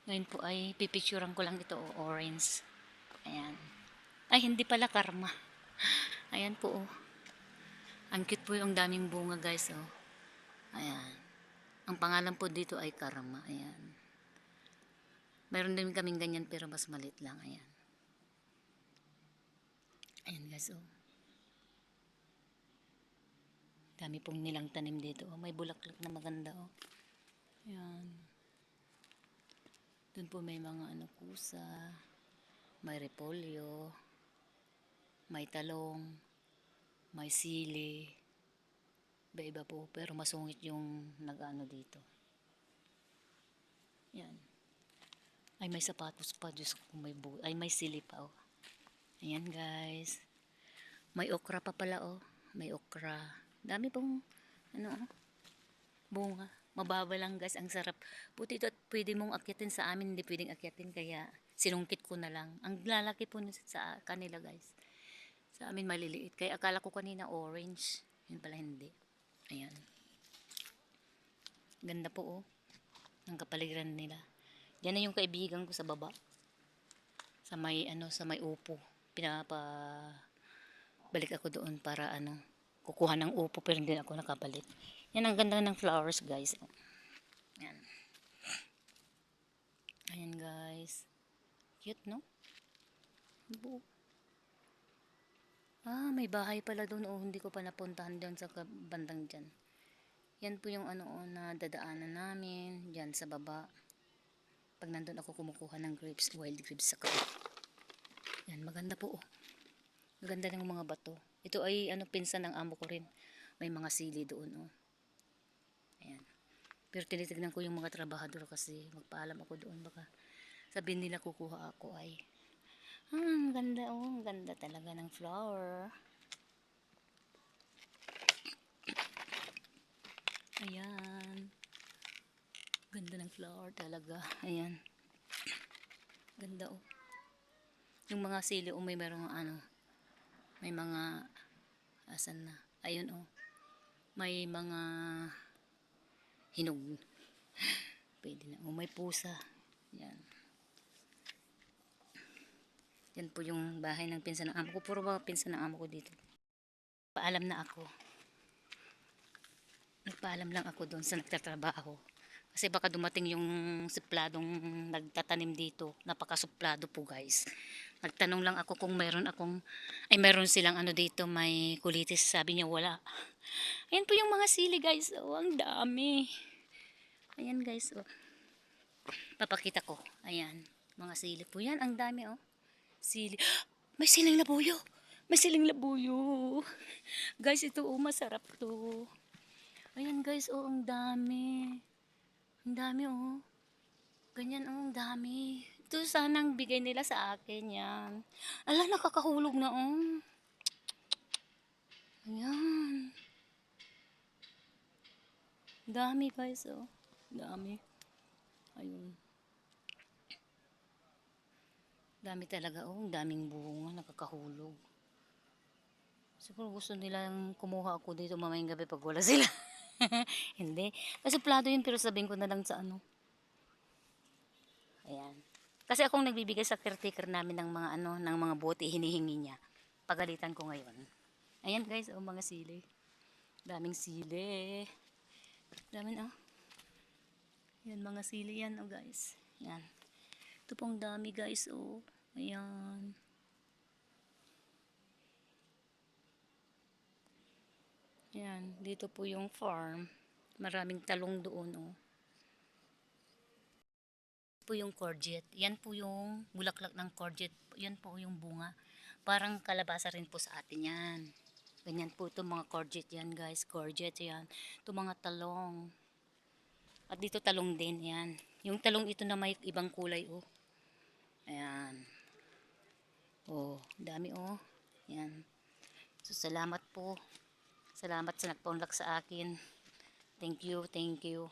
Ngayon po ay pipicturean ko lang ito, orange. Ayan. Ay, hindi pala karma. Ayan po, oh. Ang cute po yung daming bunga, guys, oh. Ayan. Ang pangalan po dito ay karma. Ayan. Meron din kaming ganyan pero mas maliit lang. Ayan. Ayan, guys, oh. Dami pong nilang tanim dito, oh. May bulaklak na maganda, oh. Ayan. Doon po may mga ano, kusa. May repolyo. May talong. May sili. Iba-iba po, pero masungit yung nag-ano dito. Yan. Ay, may sapatos pa. Diyos ko, may sili pa, oh. Ayan, guys. May okra pa pala, oh. May okra. Dami pong, ano, oh, bunga. Mababa lang, guys. Ang sarap. Puti ito at pwede mong akyatin sa amin. Hindi pwedeng akyatin, kaya sinungkit ko na lang. Ang lalaki po sa kanila, guys. Sa amin maliliit. Kaya akala ko kanina orange. Yun pala hindi. Ayan. Ganda po, oh. Ang kapaligiran nila. Yan na yung kaibigan ko sa baba. Sa may ano, sa may upo. Balik ako doon para ano, kukuha ng upo pero hindi ako nakabalik. Yan ang ganda ng flowers, guys. Yan. Ayan, guys. Cute, no? May bahay pala doon. Oh, hindi ko pa napuntahan doon sa bandang dyan. Yan po yung ano, oh, na dadaanan namin. Dyan sa baba. Pag nandun ako kumukuha ng grapes, wild grapes sa kape. Yan, maganda po, oh. Maganda ng mga bato. Ito ay ano, pinsan ng amo ko rin. May mga sili doon, oh. Ayan. Pero tinitignan ko yung mga trabahador kasi magpaalam ako doon. Baka sabihin nila kukuha ako ay. Ganda, oh. Ang ganda talaga ng flower. Ayan. Ganda ng flower talaga. Ayan. Ganda, oh. Yung mga sili, oh, may merong ano. May mga, asan na? Ayun, oh. May mga hinog. Pwede na. Oh, may pusa. Yan. Yan po yung bahay ng pinsan ng amo ko. Puro ba pinsan ng amo ko dito. Paalam na ako. Nagpaalam lang ako doon sa nagtatrabaho. Kasi baka dumating yung supladong nagtatanim dito. Napakasuplado po, guys. Nagtanong lang ako kung meron silang ano dito, may kulitis. Sabi niya wala. Ayan po yung mga sili, guys. Oh, ang dami. Ayan, guys. Oh. Papakita ko. Ayan. Mga sili po yan. Ang dami, oh. Sili. May siling labuyo. May siling labuyo. Guys, ito, oh, masarap to. Ayan, guys, oh, ang dami. Ang dami, oh. Ganyan, oh, ang dami. Ito sanang bigay nila sa akin yan. Ala, nakakahulog na, oh. Ayan. Dami, guys, oh. Dami. Ayun. Dami talaga, oh. Daming bunga, nakakahulog. Siguro gusto nilang kumuha ako dito mamayang gabi pag wala sila. Hindi. Kasi plado yun pero sabihin ko na lang sa ano. Ayan. Kasi akong nagbibigay sa caretaker namin ng mga ano, ng mga bote, hinihingi niya. Pagalitan ko ngayon. Ayan, guys, oh, mga sili. Daming sili. Dami na. Oh. Yan, mga sili yan, oh, guys. Yan. Ito pong dami, guys, oh. Ayan. Yan, dito po yung farm. Maraming talong doon, oh. Po yung courgette. Yan po yung bulaklak ng courgette. Yan po yung bunga. Parang kalabasa rin po sa atin yan. Ganyan po itong mga courgette yan, guys. Courgette yan. Itong mga talong. At dito talong din yan. Yung talong ito na may ibang kulay, oh. Ayan. Oh, dami, oh. Yan. So, salamat po. Salamat sa nagpaunlak sa akin. Thank you, thank you.